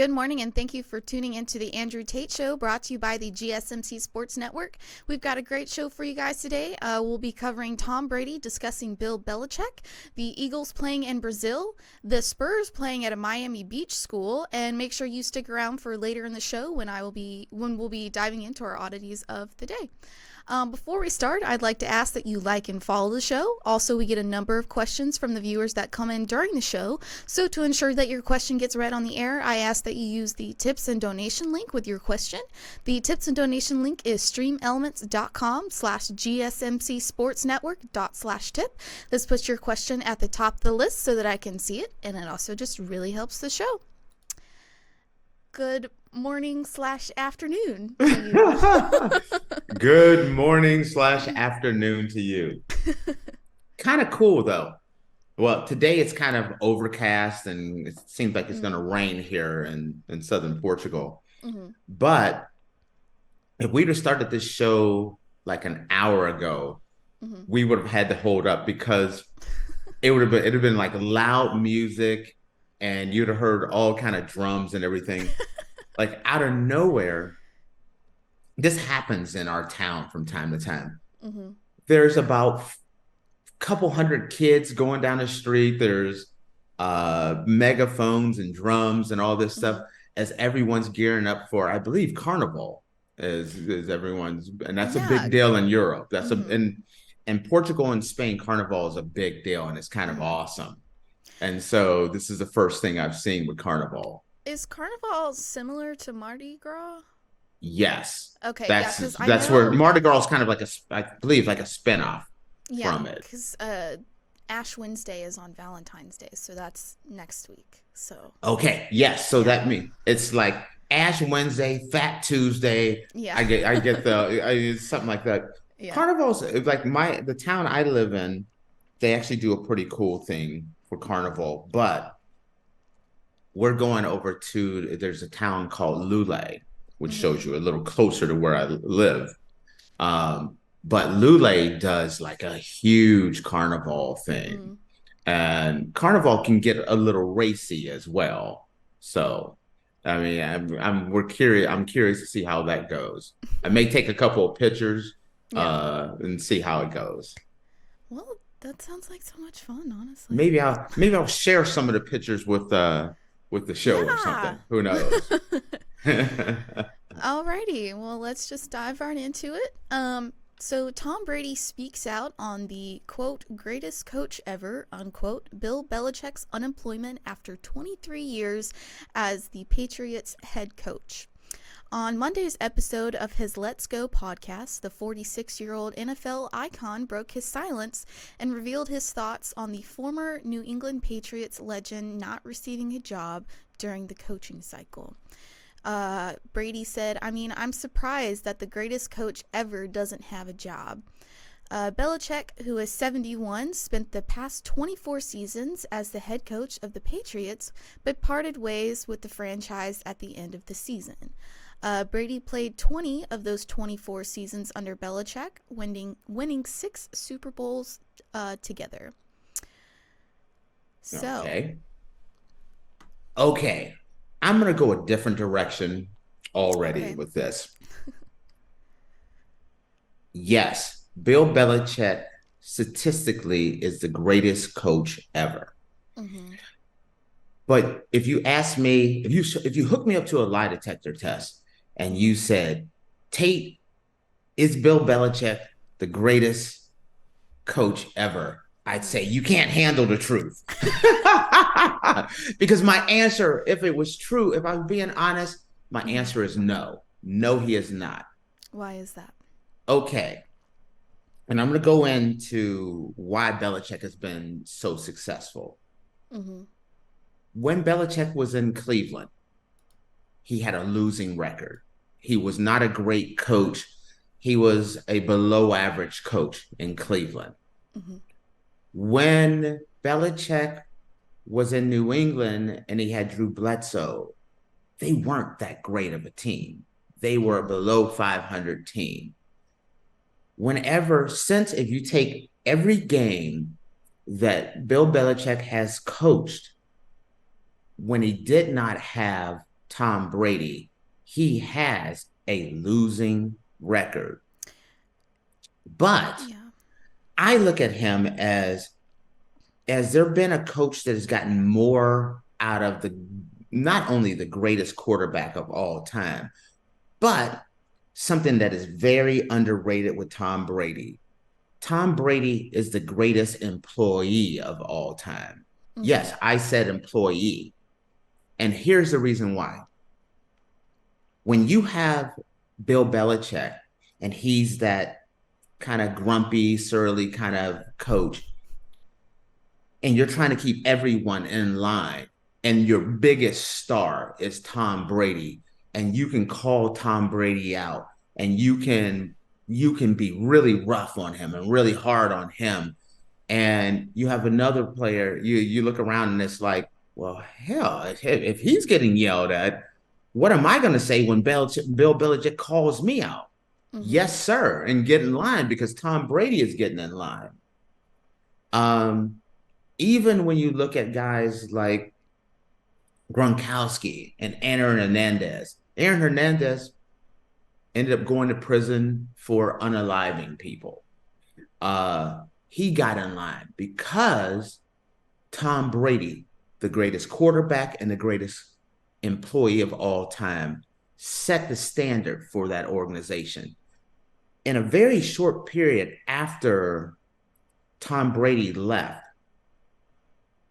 Good morning, and thank you for tuning into the Andrew Tate Show, brought to you by the GSMC Sports Network. We've got a great show for you guys today. We'll be covering Tom Brady, discussing Bill Belichick, the Eagles playing in Brazil, the Spurs playing at a Miami Beach school, and make sure you stick around for later in the show when we'll be diving into our oddities of the day. Before we start, I'd like to ask that you like and follow the show. Also, we get a number of questions from the viewers that come in during the show. So to ensure that your question gets read on the air, I ask that you use the tips and donation link with your question. The tips and donation link is streamelements.com/gsmcsportsnetwork./tip. This puts your question at the top of the list so that I can see it, and it also just really helps the show. Good morning/afternoon to you. Good morning/afternoon to you. Kind of cool though. Well, today it's kind of overcast and it seems like it's going to rain here in southern Portugal. Mm-hmm. But if we'd have started this show like an hour ago, we would have had to hold up because it'd have been like loud music and you'd have heard all kind of drums and everything. Like out of nowhere, this happens in our town from time to time. Mm-hmm. There's about a couple hundred kids going down the street. There's megaphones and drums and all this stuff as everyone's gearing up for, I believe, Carnival is everyone's, and that's a big deal in Europe. That's in Portugal and Spain, Carnival is a big deal and it's kind of awesome. And so this is the first thing I've seen with Carnival. Is Carnival similar to Mardi Gras? Yes. Okay. That's where Mardi Gras is kind of like I believe like a spinoff from it. Because Ash Wednesday is on Valentine's Day, so that's next week. So. Okay. Yes. So that means it's like Ash Wednesday, Fat Tuesday. Yeah. I get something like that. Yeah. Carnival's like the town I live in. They actually do a pretty cool thing for Carnival, but we're going over to, there's a town called Lule, which shows you a little closer to where I live. But Lule does like a huge carnival thing. And Carnival can get a little racy as well. So, I mean, I'm curious to see how that goes. I may take a couple of pictures and see how it goes. Well, that sounds like so much fun, honestly. Maybe I'll share some of the pictures with the show or something. Who knows? Alrighty, well, let's just dive right into it. So Tom Brady speaks out on the, quote, greatest coach ever, unquote, Bill Belichick's unemployment after 23 years as the Patriots head coach. On Monday's episode of his Let's Go podcast, the 46-year-old NFL icon broke his silence and revealed his thoughts on the former New England Patriots legend not receiving a job during the coaching cycle. Brady said, I'm surprised that the greatest coach ever doesn't have a job. Belichick, who is 71, spent the past 24 seasons as the head coach of the Patriots, but parted ways with the franchise at the end of the season. Brady played 20 of those 24 seasons under Belichick, winning 6 Super Bowls together. So, okay. I'm going to go a different direction already with this. Yes, Bill Belichick statistically is the greatest coach ever. But if you ask me, if you hook me up to a lie detector test and you said, Tate, is Bill Belichick the greatest coach ever? I'd say you can't handle the truth. Because my answer, if it was true, if I'm being honest, my answer is no. No, he is not. Why is that? Okay. And I'm going to go into why Belichick has been so successful. When Belichick was in Cleveland, he had a losing record. He was not a great coach. He was a below average coach in Cleveland. When Belichick was in New England and he had Drew Bledsoe, they weren't that great of a team. They were a below 500 team. If you take every game that Bill Belichick has coached, when he did not have Tom Brady, he has a losing record. But Yeah. I look at him as there been a coach that has gotten more out of the not only the greatest quarterback of all time, but something that is very underrated with Tom Brady. Tom Brady is the greatest employee of all time. Mm-hmm. Yes, I said employee. And here's the reason why. When you have Bill Belichick and he's that kind of grumpy, surly kind of coach, and you're trying to keep everyone in line, and your biggest star is Tom Brady, and you can call Tom Brady out, and you can be really rough on him and really hard on him, and you have another player, you look around and it's like, well, hell, if he's getting yelled at, what am I going to say when Bill Belichick calls me out? Mm-hmm. Yes, sir, and get in line because Tom Brady is getting in line. Um, Even when you look at guys like Gronkowski and Aaron Hernandez ended up going to prison for unaliving people. He got in line because Tom Brady, the greatest quarterback and the greatest employee of all time, set the standard for that organization. In a very short period after Tom Brady left,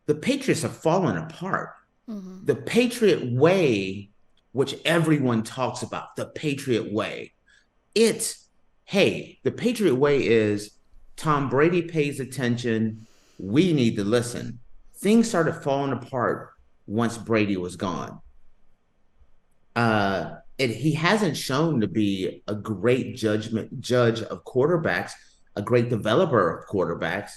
the Patriots have fallen apart. Mm-hmm. The Patriot way, which everyone talks about, the Patriot way, it's, hey, the Patriot way is Tom Brady pays attention. We need to listen. Things started falling apart once Brady was gone. He hasn't shown to be a great judge of quarterbacks, a great developer of quarterbacks.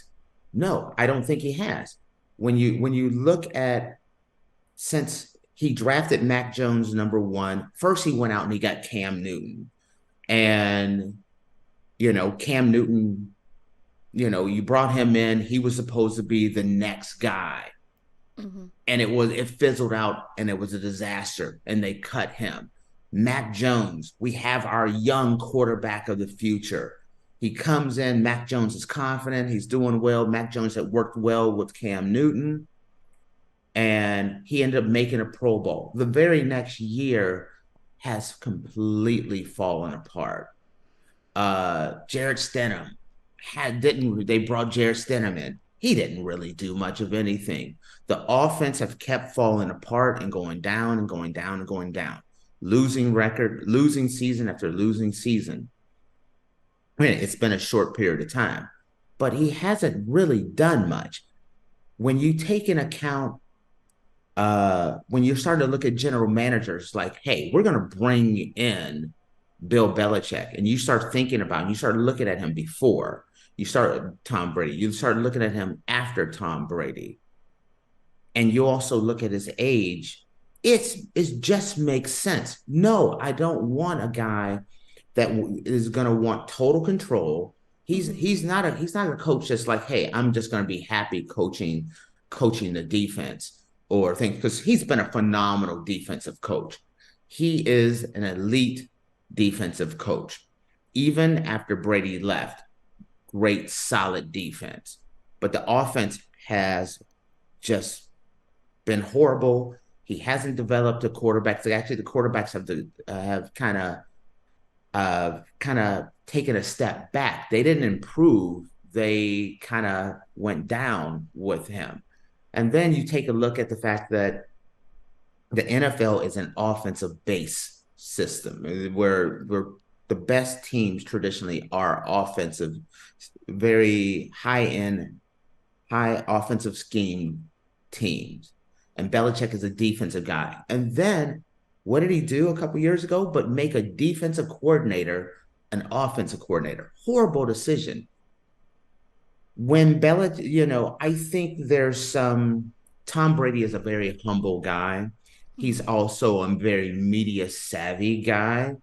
No, I don't think he has. When you look at since he drafted Mac Jones number one, first he went out and he got Cam Newton. And, Cam Newton, you brought him in, he was supposed to be the next guy. Mm-hmm. And it fizzled out and it was a disaster and they cut him. Mac Jones, we have our young quarterback of the future. He comes in, Mac Jones is confident, he's doing well. Mac Jones had worked well with Cam Newton and he ended up making a Pro Bowl. The very next year has completely fallen apart. Jarrett Stidham they brought Jarrett Stidham in. He didn't really do much of anything. The offense have kept falling apart and going down and going down and going down. Losing record, losing season after losing season. I mean, it's been a short period of time, but he hasn't really done much. When you take in account when you're starting to look at general managers like, hey, we're going to bring in Bill Belichick, and you start thinking about, and you start looking at him before you start Tom Brady, you start looking at him after Tom Brady, and you also look at his age, it just makes sense. No, I don't want a guy that is going to want total control. He's Mm-hmm. he's not a coach that's like, hey, I'm just going to be happy coaching the defense or think because he's been a phenomenal defensive coach. He is an elite defensive coach. Even after Brady left, great solid defense. But the offense has just been horrible. He hasn't developed a quarterback. So actually, the quarterbacks have kind of taken a step back. They didn't improve. They kind of went down with him. And then you take a look at the fact that the NFL is an offensive base system where the best teams traditionally are offensive, very high end, high offensive scheme teams. And Belichick is a defensive guy. And then what did he do a couple years ago? But make a defensive coordinator an offensive coordinator. Horrible decision. When Belichick, I think there's some. Tom Brady is a very humble guy. He's Mm-hmm. also a very media savvy guy.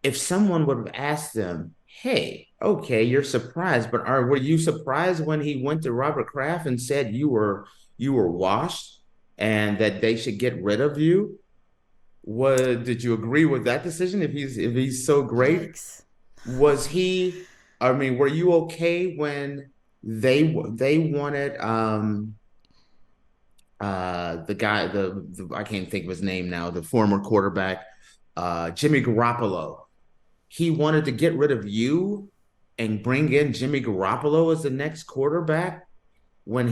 If someone would have asked him, "Hey, okay, you're surprised, but were you surprised when he went to Robert Kraft and said you were washed?" and that they should get rid of you. What did you agree with that decision? If he's so great, Yikes. was he? I mean, were you okay when they wanted the guy the I can't think of his name now, the former quarterback, Jimmy Garoppolo. He wanted to get rid of you and bring in Jimmy Garoppolo as the next quarterback when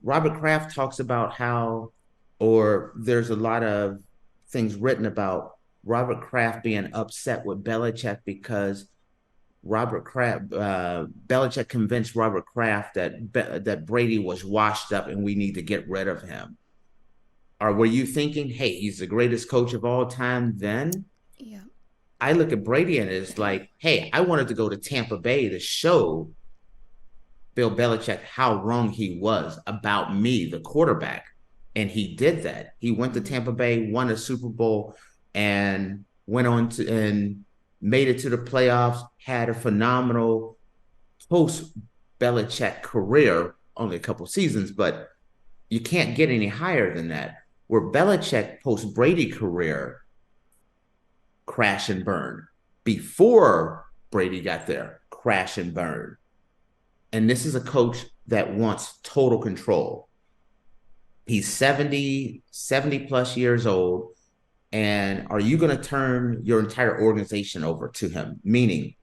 Robert Kraft talks about how, or there's a lot of things written about Robert Kraft being upset with Belichick because Belichick convinced Robert Kraft that Brady was washed up and we need to get rid of him. Or were you thinking, hey, he's the greatest coach of all time then? Yeah. I look at Brady and it's like, hey, I wanted to go to Tampa Bay to show Bill Belichick how wrong he was about me, the quarterback. And he did that. He went to Mm-hmm. Tampa Bay, won a Super Bowl, and went on to and made it to the playoffs, had a phenomenal post Belichick career, only a couple seasons, but you can't get any higher than that. Where Belichick post Brady career crash and burn. Before Brady got there, crash and burn. And this is a coach that wants total control. He's 70 plus years old. And are you going to turn your entire organization over to him? Meaning,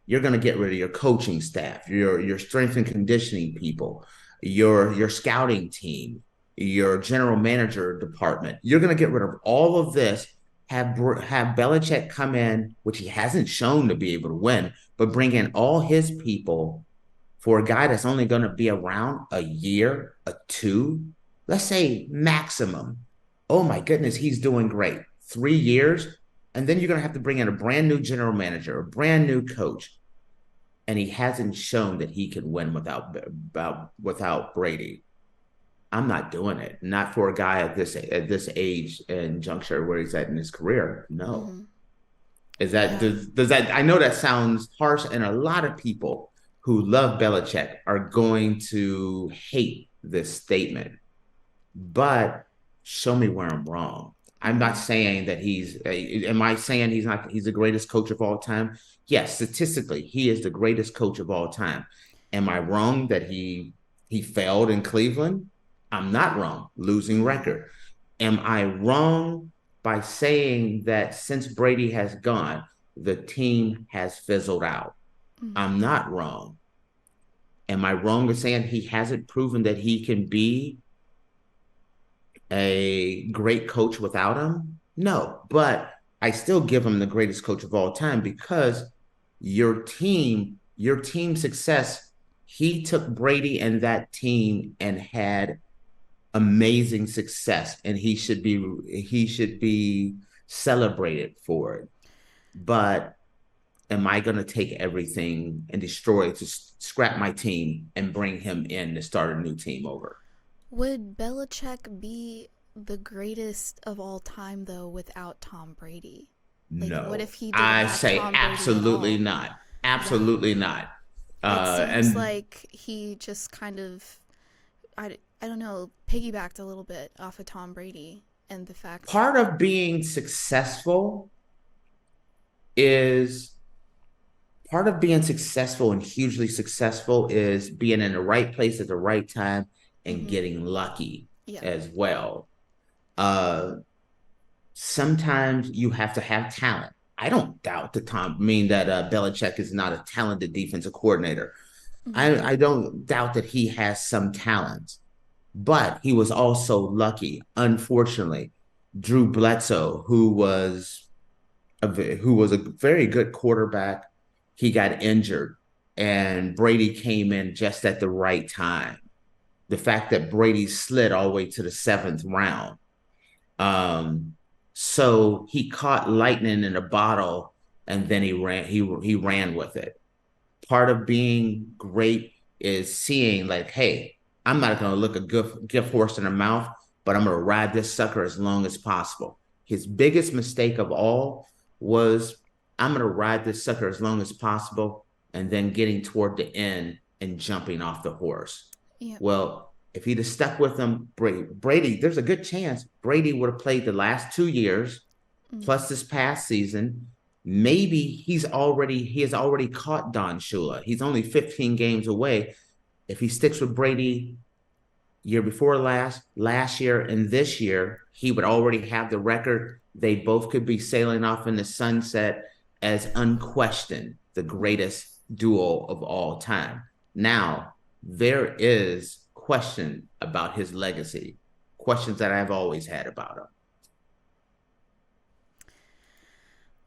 you're going to get rid of your coaching staff, your strength and conditioning people, your scouting team, your general manager department. You're going to get rid of all of this. Have Belichick come in, which he hasn't shown to be able to win, but bring in all his people for a guy that's only going to be around a year, a two, let's say maximum. Oh my goodness, he's doing great. 3 years, and then you're going to have to bring in a brand new general manager, a brand new coach, and he hasn't shown that he can win without Brady. I'm not doing it. Not for a guy at this age and juncture where he's at in his career. No. Mm-hmm. Is that Yeah. does that I know that sounds harsh, and a lot of people who love Belichick are going to hate this statement, but show me where I'm wrong. I'm not Mm-hmm. saying that am I saying he's the greatest coach of all time? Yes, statistically, he is the greatest coach of all time. Am I wrong that he failed in Cleveland? I'm not wrong. Losing Mm-hmm. record. Am I wrong by saying that since Brady has gone, the team has fizzled out? Mm-hmm. I'm not wrong. Am I wrong in saying he hasn't proven that he can be a great coach without him? No, but I still give him the greatest coach of all time because your team success, he took Brady and that team and had amazing success, and he should be celebrated for it. But am I going to take everything and destroy it to scrap my team and bring him in to start a new team over? Would Belichick be the greatest of all time, though, without Tom Brady? Like, what No, if he didn't I have say Tom Brady at absolutely all? not. Yeah. Absolutely not. It seems And like he just kind of, I don't know, piggybacked a little bit off of Tom Brady and the fact. part of being successful is and hugely successful is being in the right place at the right time and Mm-hmm. getting lucky Yeah. as well. Uh, Sometimes you have to have talent. I don't doubt that Belichick is not a talented defensive coordinator. Mm-hmm. I don't doubt that he has some talent, but he was also lucky. Unfortunately, Drew Bledsoe, who was a very good quarterback, he got injured, and Brady came in just at the right time. The fact that Brady slid all the way to the seventh round, um, so he caught lightning in a bottle, and then he ran with it. Part of being great is seeing like, hey, I'm not going to look a gift horse in the mouth, but I'm going to ride this sucker as long as possible. His biggest mistake of all was, I'm going to ride this sucker as long as possible, and then getting toward the end and jumping off the horse. Yeah. Well, If he'd have stuck with him, Brady, there's a good chance Brady would have played the last 2 years plus this past season. Maybe he has already caught Don Shula. He's only 15 games away. If he sticks with Brady year before last year, and this year, he would already have the record. They both could be sailing off in the sunset as unquestioned the greatest duo of all time. Now, there is question about his legacy, questions that I've always had about him.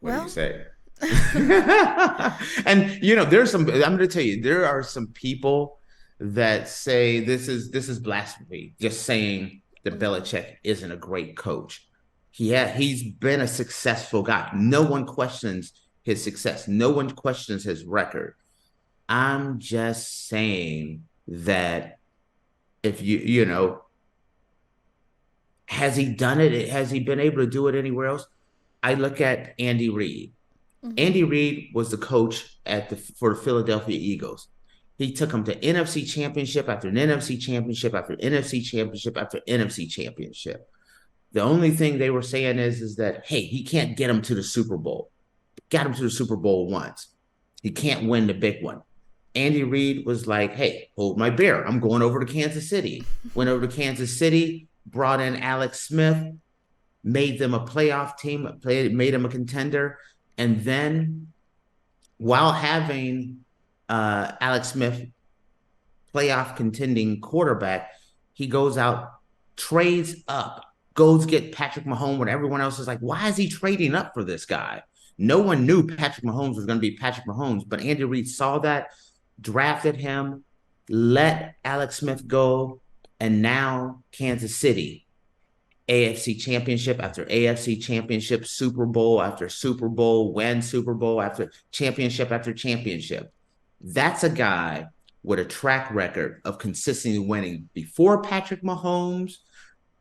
What do you say? And there's I'm going to tell you, there are some people that say this is blasphemy, just saying that Belichick isn't a great coach. He's been a successful guy. No one questions his success. No one questions his record. I'm just saying that if has he done it? Has he been able to do it anywhere else? I look at Andy Reid. Andy Reid was the coach for the Philadelphia Eagles. He took them to NFC championship after NFC championship after NFC championship after NFC championship. The only thing they were saying is that, hey, he can't get them to the Super Bowl. Got him to the Super Bowl once. He can't win the big one. Andy Reid was like, hey, hold my beer. I'm going over to Kansas City. Went over to Kansas City, brought in Alex Smith, made them a playoff team, made them a contender. And then while having Alex Smith, playoff contending quarterback, he goes out, trades up, goes get Patrick Mahomes when everyone else is like, why is he trading up for this guy? No one knew Patrick Mahomes was going to be Patrick Mahomes, but Andy Reid saw that, drafted him, let Alex Smith go, and now Kansas City, AFC championship after AFC championship, Super Bowl after Super Bowl, win Super Bowl after championship. That's a guy with a track record of consistently winning before Patrick Mahomes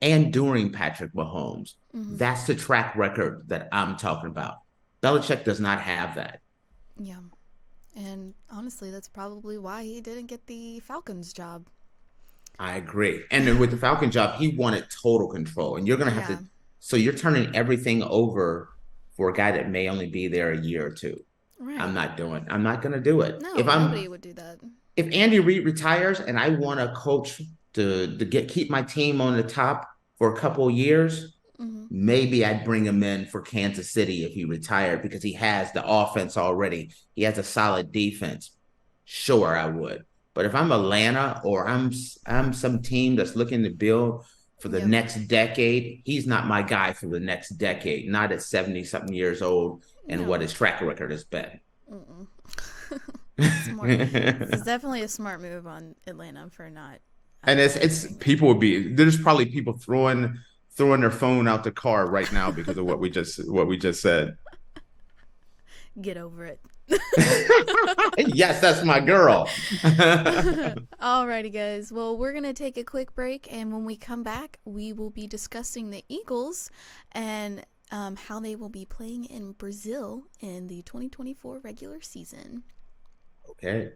and during Patrick Mahomes. That's the track record that I'm talking about. Belichick does not have that. Yeah. And honestly, that's probably why he didn't get the Falcons job. I agree. And then with the Falcon job, he wanted total control. And you're going to have to, so you're turning everything over for a guy that may only be there a year or two. Right. I'm not going to do it. No, nobody would do that. If Andy Reid retires and I want a coach to keep my team on the top for a couple of years, maybe I'd bring him in for Kansas City if he retired because he has the offense already. He has a solid defense. Sure, I would. But if I'm Atlanta or I'm some team that's looking to build for the next decade, he's not my guy for the next decade, not at 70-something years old and what his track record has been. It's definitely a smart move on Atlanta for not. And there's probably people throwing their phone out the car right now because of what we just said. Get over it. Yes, that's my girl. Alrighty, guys. Well, we're going to take a quick break, and when we come back, we will be discussing the Eagles and how they will be playing in Brazil in the 2024 regular season. Okay.